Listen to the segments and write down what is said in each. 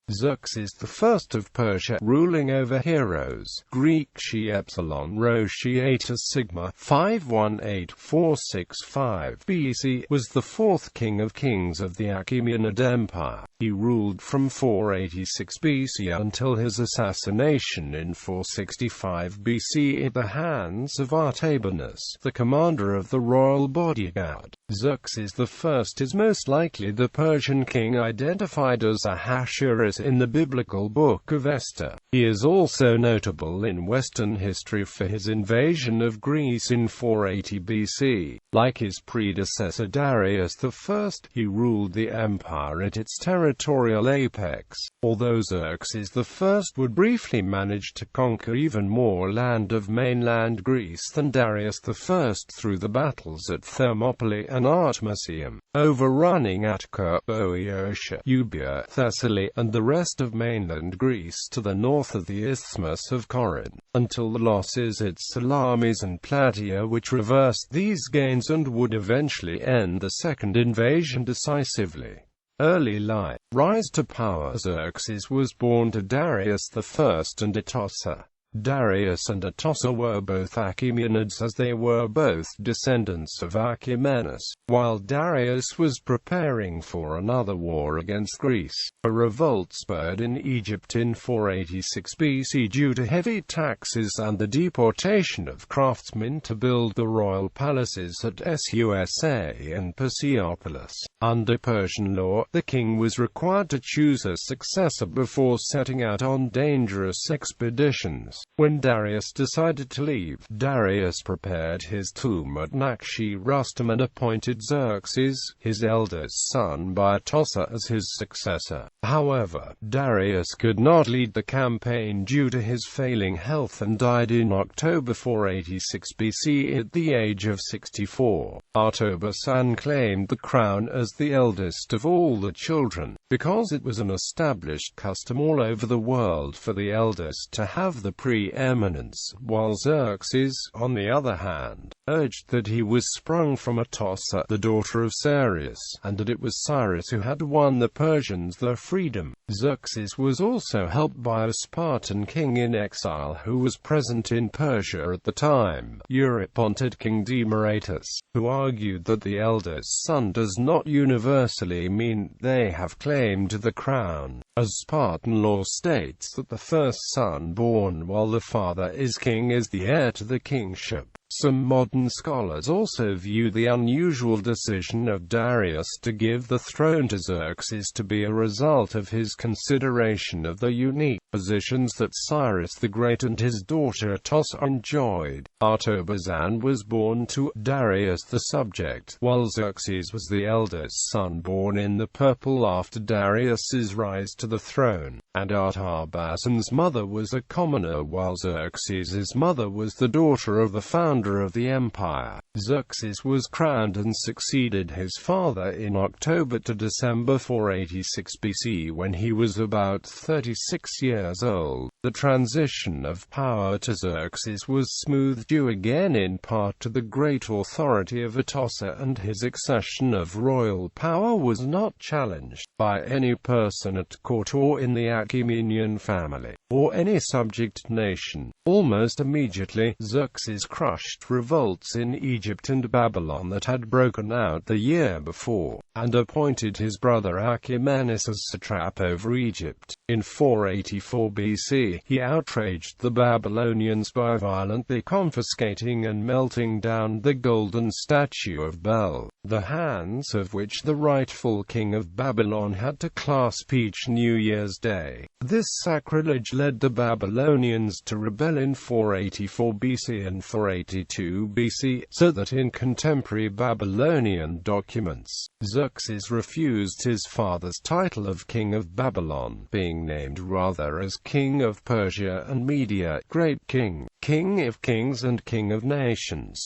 Xerxes I of Persia, ruling over heroes, Greek Xi Epsilon Rho Xi Eta Sigma, 518465 BC, was the fourth king of kings of the Achaemenid Empire. He ruled from 486 BC until his assassination in 465 BC at the hands of Artabanus, the commander of the royal bodyguard. Xerxes I is most likely the Persian king identified as Ahasuerus in the biblical Book of Esther. He is also notable in Western history for his invasion of Greece in 480 BC. Like his predecessor Darius I, he ruled the empire at its territorial apex. Although Xerxes I would briefly manage to conquer even more land of mainland Greece than Darius I through the battles at Thermopylae and Artemisium, overrunning Attica, Boeotia, Euboea, Thessaly, and the rest of mainland Greece to the north of the Isthmus of Corinth, until the losses at Salamis and Plataea which reversed these gains and would eventually end the second invasion decisively. Early life. Rise to power. Xerxes was born to Darius I and Atossa. Darius and Atossa were both Achaemenids, as they were both descendants of Achaemenus. While Darius was preparing for another war against Greece, a revolt spurred in Egypt in 486 BC due to heavy taxes and the deportation of craftsmen to build the royal palaces at Susa and Persepolis. Under Persian law, the king was required to choose a successor before setting out on dangerous expeditions. When Darius decided to leave, Darius prepared his tomb at Nakshi-Rustam and appointed Xerxes, his eldest son by Atossa, as his successor. However, Darius could not lead the campaign due to his failing health and died in October 486 BC at the age of 64. Artabanus claimed the crown as the eldest of all the children, because it was an established custom all over the world for the eldest to have the preeminence, while Xerxes, on the other hand, urged that he was sprung from Atossa, the daughter of Xerxes, and that it was Cyrus who had won the Persians their freedom. Xerxes was also helped by a Spartan king in exile who was present in Persia at the time, Eurypontid King Demaratus, who argued that the eldest son does not universally mean they have claim to the crown, as Spartan law states that the first son born while the father is king is the heir to the kingship. Some modern scholars also view the unusual decision of Darius to give the throne to Xerxes to be a result of his consideration of the unique positions that Cyrus the Great and his daughter Atossa enjoyed. Artabanus was born to Darius the subject, while Xerxes was the eldest son born in the purple after Darius's rise to the throne, and Artabanus's mother was a commoner while Xerxes's mother was the daughter of the founder of the empire. Xerxes was crowned and succeeded his father in October to December 486 BC when he was about 36 years old. The transition of power to Xerxes was smooth due again in part to the great authority of Atossa, and his accession of royal power was not challenged by any person at court or in the Achaemenian family, or any subject nation. Almost immediately, Xerxes crushed revolts in Egypt and Babylon that had broken out the year before, and appointed his brother Achaemenus as satrap over Egypt. In 484 BC, he outraged the Babylonians by violently confiscating and melting down the golden statue of Bel, the hands of which the rightful king of Babylon had to clasp each New Year's Day. This sacrilege led the Babylonians to rebel in 484 BC and 482 BC, so that in contemporary Babylonian documents, Xerxes refused his father's title of King of Babylon, being named rather as King of Persia and Media, Great King, King of Kings and King of Nations.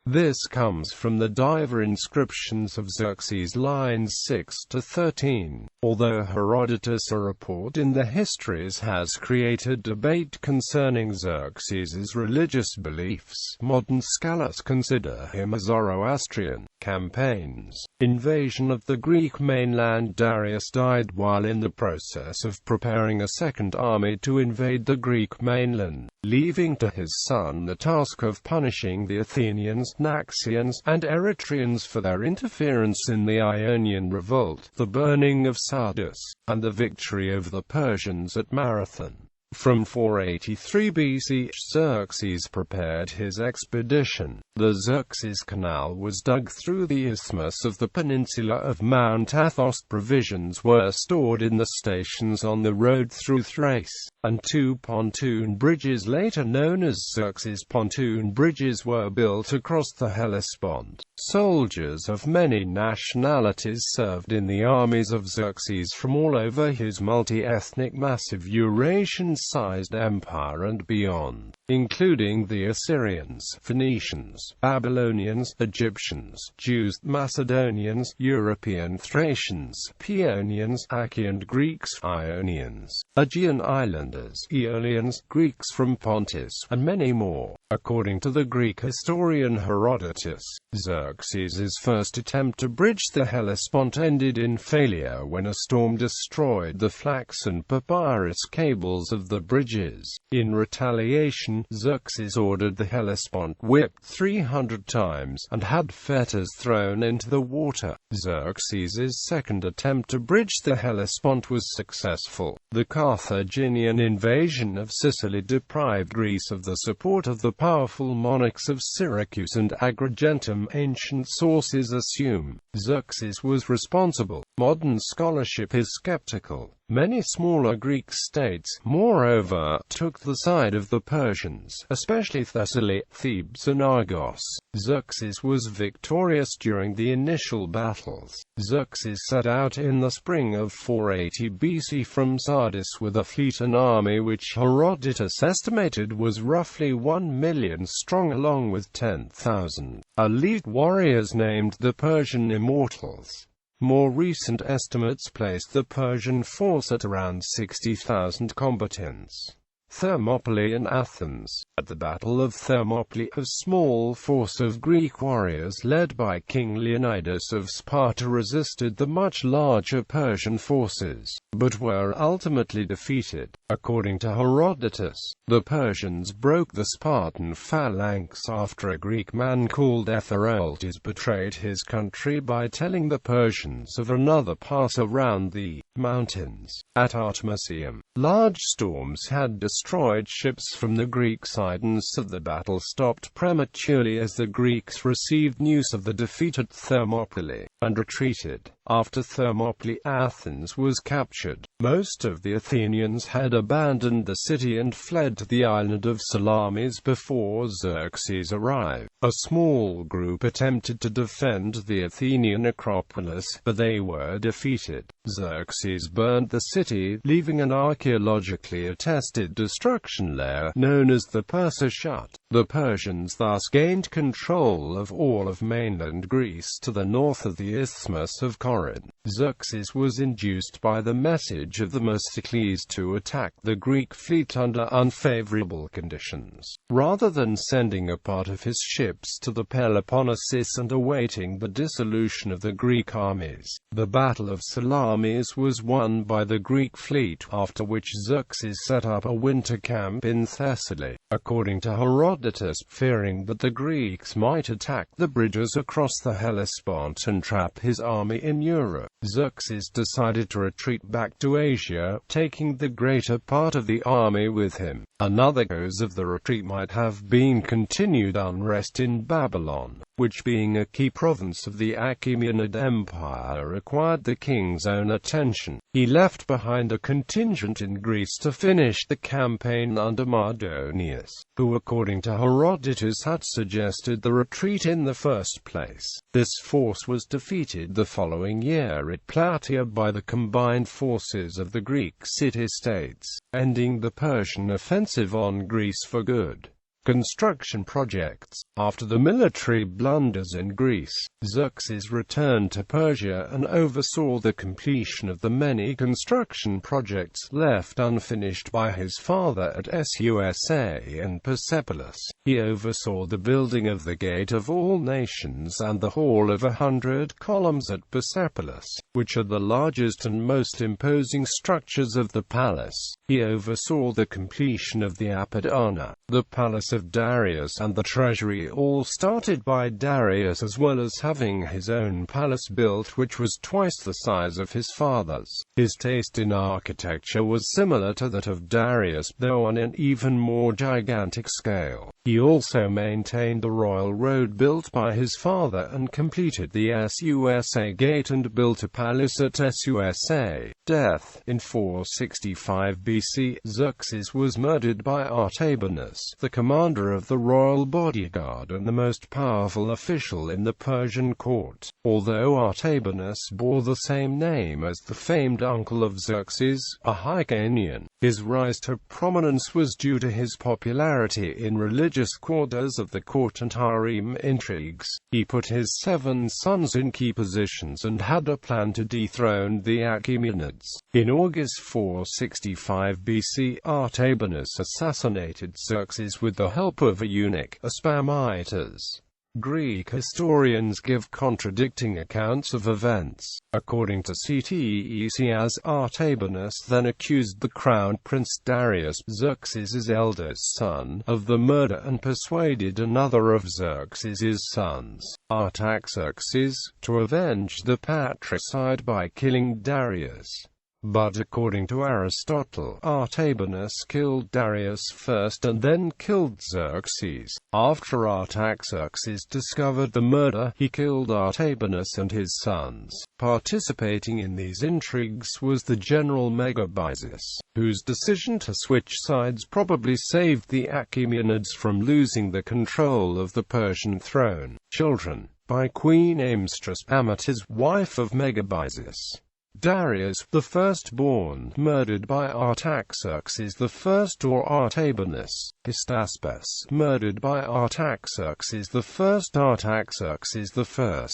This comes from the diver inscriptions of Xerxes lines 6 to 13. Although Herodotus' report in the histories has created debate concerning Xerxes' religious beliefs, modern scholars consider him a Zoroastrian. Campaigns. Invasion of the Greek mainland. Darius died while in the process of preparing a second army to invade the Greek mainland, leaving to his son the task of punishing the Athenians, Naxians, and Eretrians for their interference in the Ionian revolt, the burning of Sardis, and the victory over the Persians at Marathon. From 483 BC, Xerxes prepared his expedition. The Xerxes Canal was dug through the isthmus of the peninsula of Mount Athos. Provisions were stored in the stations on the road through Thrace, and two pontoon bridges, later known as Xerxes pontoon bridges, were built across the Hellespont. Soldiers of many nationalities served in the armies of Xerxes from all over his multi-ethnic, massive Eurasian-sized empire and beyond, including the Assyrians, Phoenicians, Babylonians, Egyptians, Jews, Macedonians, European Thracians, Paeonians, Achaemenid Greeks, Ionians, Aegean Islanders, Aeolians, Greeks from Pontus, and many more. According to the Greek historian Herodotus, Xerxes' first attempt to bridge the Hellespont ended in failure when a storm destroyed the flax and papyrus cables of the bridges. In retaliation, Xerxes ordered the Hellespont whipped 300 times, and had fetters thrown into the water. Xerxes' second attempt to bridge the Hellespont was successful. The Carthaginian invasion of Sicily deprived Greece of the support of the powerful monarchs of Syracuse and Agrigentum. Ancient sources assume Xerxes was responsible. Modern scholarship is skeptical. Many smaller Greek states, moreover, took the side of the Persians, especially Thessaly, Thebes and Argos. Xerxes was victorious during the initial battles. Xerxes set out in the spring of 480 BC from Sardis with a fleet and army which Herodotus estimated was roughly 1 million strong, along with 10,000 elite warriors named the Persian Immortals. More recent estimates placed the Persian force at around 60,000 combatants. Thermopylae and Athens. At the Battle of Thermopylae, a small force of Greek warriors led by King Leonidas of Sparta resisted the much larger Persian forces, but were ultimately defeated. According to Herodotus, the Persians broke the Spartan phalanx after a Greek man called Ephrates betrayed his country by telling the Persians of another pass around the mountains. At Artemisium, large storms had destroyed ships from the Greek side, and so the battle stopped prematurely as the Greeks received news of the defeat at Thermopylae, and retreated. After Thermopylae, Athens was captured. Most of the Athenians had abandoned the city and fled to the island of Salamis before Xerxes arrived. A small group attempted to defend the Athenian Acropolis, but they were defeated. Xerxes burned the city, leaving an archaeologically attested destruction layer known as the Persa Shut. The Persians thus gained control of all of mainland Greece to the north of the Isthmus of Corinth. Xerxes was induced by the message of Themistocles to attack the Greek fleet under unfavorable conditions, rather than sending a part of his ships to the Peloponnesus and awaiting the dissolution of the Greek armies. The Battle of Salamis was won by the Greek fleet, after which Xerxes set up a winter camp in Thessaly. According to Herodotus, fearing that the Greeks might attack the bridges across the Hellespont and trap his army in Europe, Xerxes decided to retreat back to Asia, taking the greater part of the army with him. Another cause of the retreat might have been continued unrest in Babylon, which, being a key province of the Achaemenid Empire, required the king's own attention. He left behind a contingent in Greece to finish the campaign under Mardonius, who, according to Herodotus, had suggested the retreat in the first place. This force was defeated the following year at Plataea by the combined forces of the Greek city-states, ending the Persian offensive on Greece for good. Construction projects. After the military blunders in Greece, Xerxes returned to Persia and oversaw the completion of the many construction projects left unfinished by his father at Susa and Persepolis. He oversaw the building of the Gate of All Nations and the Hall of 100 Columns at Persepolis, which are the largest and most imposing structures of the palace. He oversaw the completion of the Apadana, the palace of Darius, and the treasury, all started by Darius, as well as having his own palace built which was twice the size of his father's. His taste in architecture was similar to that of Darius, though on an even more gigantic scale. He also maintained the royal road built by his father and completed the Susa Gate and built a palace at Susa. Death. In 465 BC, Xerxes was murdered by Artabanus, the commander of the royal bodyguard and the most powerful official in the Persian court. Although Artabanus bore the same name as the famed uncle of Xerxes, a Achaemenid, his rise to prominence was due to his popularity in religious quarters of the court and harem intrigues. He put his 7 sons in key positions and had a plan to dethrone the Achaemenids. In August 465 BC, Artabanus assassinated Xerxes with the help of a eunuch, Achaemenid. Greek historians give contradicting accounts of events. According to Ctesias, Artabanus then accused the crown prince Darius, Xerxes' eldest son, of the murder and persuaded another of Xerxes' sons, Artaxerxes, to avenge the patricide by killing Darius. But according to Aristotle, Artabanus killed Darius first and then killed Xerxes. After Artaxerxes discovered the murder, he killed Artabanus and his sons. Participating in these intrigues was the general Megabyzus, whose decision to switch sides probably saved the Achaemenids from losing the control of the Persian throne. Children. By Queen Amstress, Amata's wife of Megabyzus. Darius, the firstborn, murdered by Artaxerxes I or Artabanus. Hystaspes, murdered by Artaxerxes I. Artaxerxes I.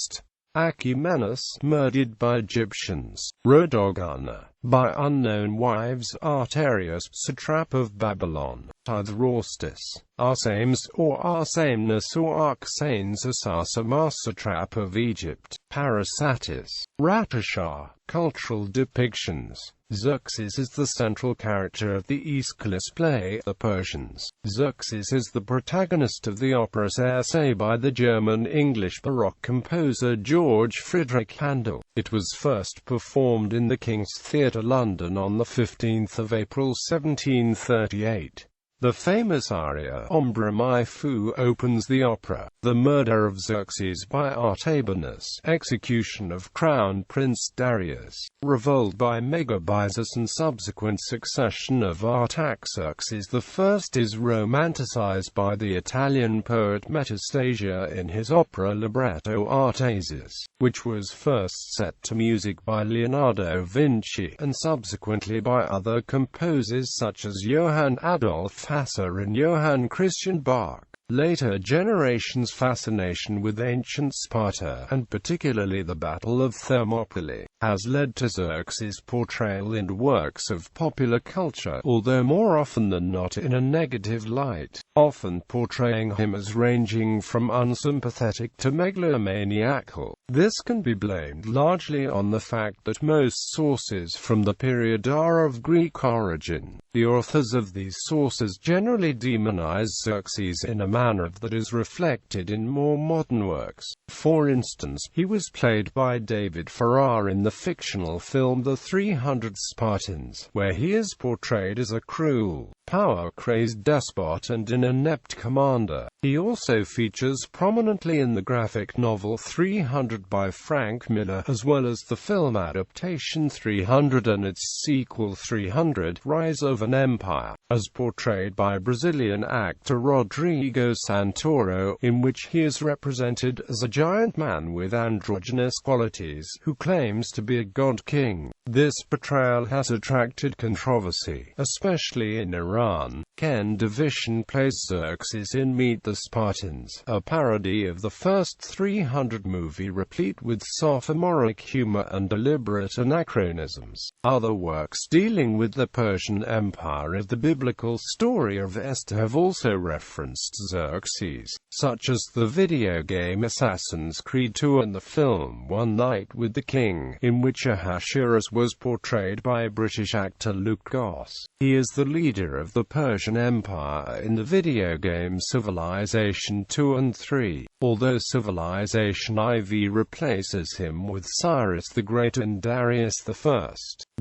Achaemenus, murdered by Egyptians. Rhodogana, by unknown wives. Artarius, satrap of Babylon. Tithraustus, Arsames or Arsamenus or Arxanes, Assarsamas, satrap of Egypt. Parasatis, Ratashah. Cultural depictions. Xerxes is the central character of the Aeschylus play, The Persians. Xerxes is the protagonist of the opera Circe by the German-English Baroque composer George Friedrich Handel. It was first performed in the King's Theatre, London on 15 April 1738. The famous aria Ombre mai fu opens the opera. The murder of Xerxes by Artabanus, execution of Crown Prince Darius, revolt by Megabyzus and subsequent succession of Artaxerxes I is romanticized by the Italian poet Metastasio in his opera libretto Artasis, which was first set to music by Leonardo Vinci, and subsequently by other composers such as Johann Adolf Hasse and Johann Christian Bach. Later generations' fascination with ancient Sparta, and particularly the Battle of Thermopylae, has led to Xerxes' portrayal in works of popular culture, although more often than not in a negative light, often portraying him as ranging from unsympathetic to megalomaniacal. This can be blamed largely on the fact that most sources from the period are of Greek origin. The authors of these sources generally demonize Xerxes in a manner that is reflected in more modern works. For instance, he was played by David Farrar in the fictional film The 300 Spartans, where he is portrayed as a cruel, power-crazed despot and an inept commander. He also features prominently in the graphic novel 300 by Frank Miller, as well as the film adaptation 300 and its sequel 300, Rise of an Empire, as portrayed by Brazilian actor Rodrigo Dio Santoro, in which he is represented as a giant man with androgynous qualities, who claims to be a god-king. This portrayal has attracted controversy, especially in Iran. Ken Division plays Xerxes in Meet the Spartans, a parody of the first 300 movie replete with sophomoric humor and deliberate anachronisms. Other works dealing with the Persian Empire of the biblical story of Esther have also referenced Xerxes, such as the video game Assassin's Creed 2 and the film One Night with the King, in which Ahasuerus was portrayed by British actor Luke Goss. He is the leader of the Persian Empire in the video game Civilization 2 and 3, although Civilization IV replaces him with Cyrus the Great and Darius I.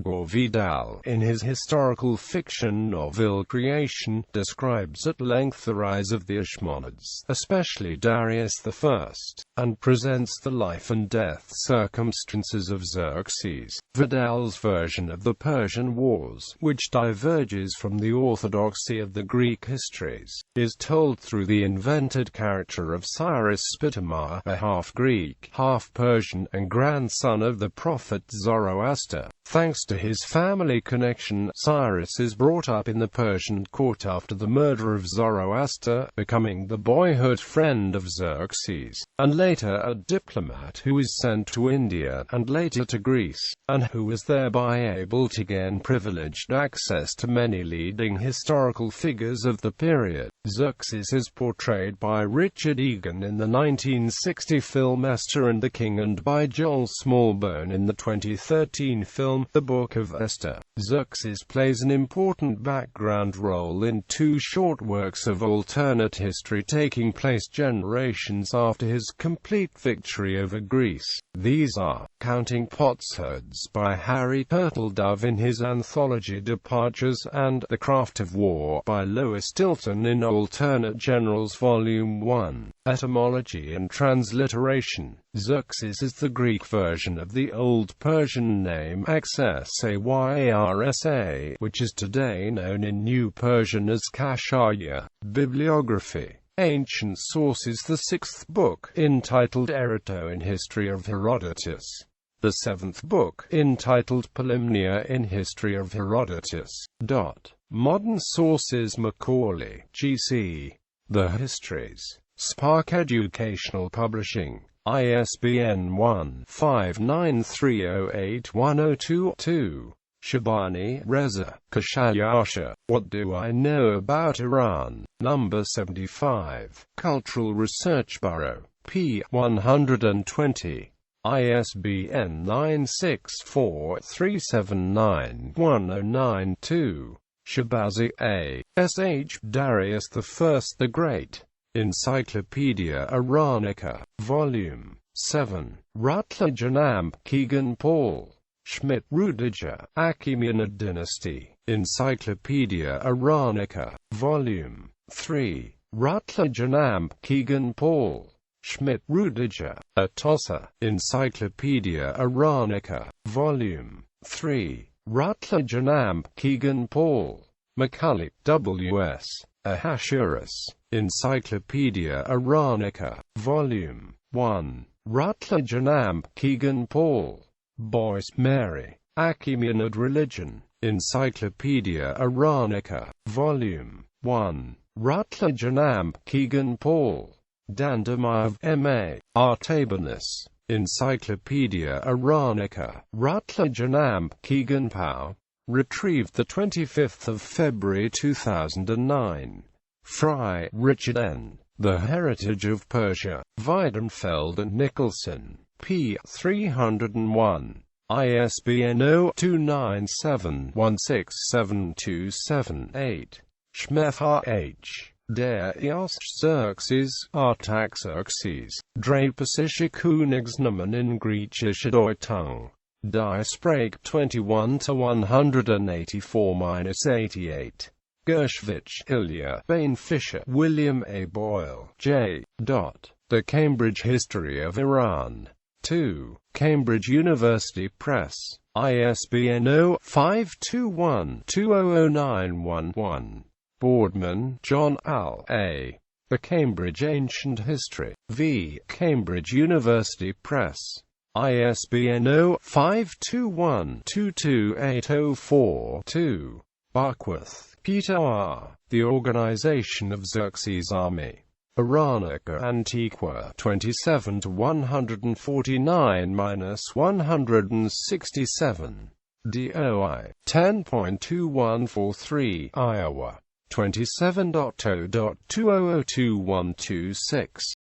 Gore Vidal, in his historical fiction novel Creation, describes at length the rise of the Achaemenids, especially Darius I, and presents the life and death circumstances of Xerxes. Vidal's version of the Persian Wars, which diverges from the orthodoxy of the Greek histories, is told through the invented character of Cyrus Spitama, a half-Greek, half-Persian, and grandson of the prophet Zoroaster. Thanks to his family connection, Cyrus is brought up in the Persian court after the murder of Zoroaster, becoming the boyhood friend of Xerxes, and later a diplomat who is sent to India, and later to Greece, and who is thereby able to gain privileged access to many leading historical figures of the period. Xerxes is portrayed by Richard Egan in the 1960 film Esther and the King and by Joel Smallbone in the 2013 film The Book of Esther. Xerxes plays an important background role in two short works of alternate history taking place generations after his complete victory over Greece. These are Counting Potsherds by Harry Turtledove in his anthology Departures and The Craft of War by Lois Tilton in Alternate Generals Volume 1. Etymology and Transliteration. Xerxes is the Greek version of the Old Persian name Xayarsa, which is today known in New Persian as Kashaya. Bibliography. Ancient sources: the 6th book, entitled Eroto in History of Herodotus. The 7th book, entitled Polymnia in History of Herodotus. Modern sources: Macaulay, G.C. The Histories. Spark Educational Publishing. ISBN 1-593081022. Shabani, Reza, Kashayasha, What Do I Know About Iran? Number 75. Cultural Research Bureau. p. 120. ISBN 964-379-1092. Shabazi, A. S.H. Darius I the Great. Encyclopedia Iranica. Volume 7. Rutledge and Amp. Kegan Paul. Schmidt Rudiger. Achaemenid Dynasty. Encyclopedia Iranica. Volume 3. Rutledge and Amp. Kegan Paul. Schmidt Rudiger. Atossa. Encyclopedia Iranica. Volume 3. Rutledge and Amp. Kegan Paul. McCulloch, W.S. Ahasuerus. Encyclopedia Iranica. Volume 1. Rutledge and Amp. Kegan Paul. Boyce, Mary. Achaemenid Religion. Encyclopedia Iranica. Volume 1. Rutledge and Amp. Kegan Paul. Dandamayov, M.A. Artabanus. Encyclopedia Iranica. Rutledge and Amp. Kegan Pow. Retrieved 25 February 2009. Fry, Richard N. The Heritage of Persia. Weidenfeld and Nicholson. p. 301. ISBN 0297167278. Schmether, H. Darius Xerxes, Artaxerxes, Drapesische Königsnamen in Griechische Deutung. Die Sprache 21-184-88. Gershwich, Ilya, Bain Fisher, William A. Boyle, J. The Cambridge History of Iran. 2. Cambridge University Press. ISBN 0-521-200911. Boardman, John Al. A. A Cambridge Ancient History. V. Cambridge University Press. ISBN 0-521-22804-2. Buckworth, Peter R. The Organization of Xerxes' Army. Iranica Antiqua 27-149-167. DOI 10.2143 Iowa 27.0.20021226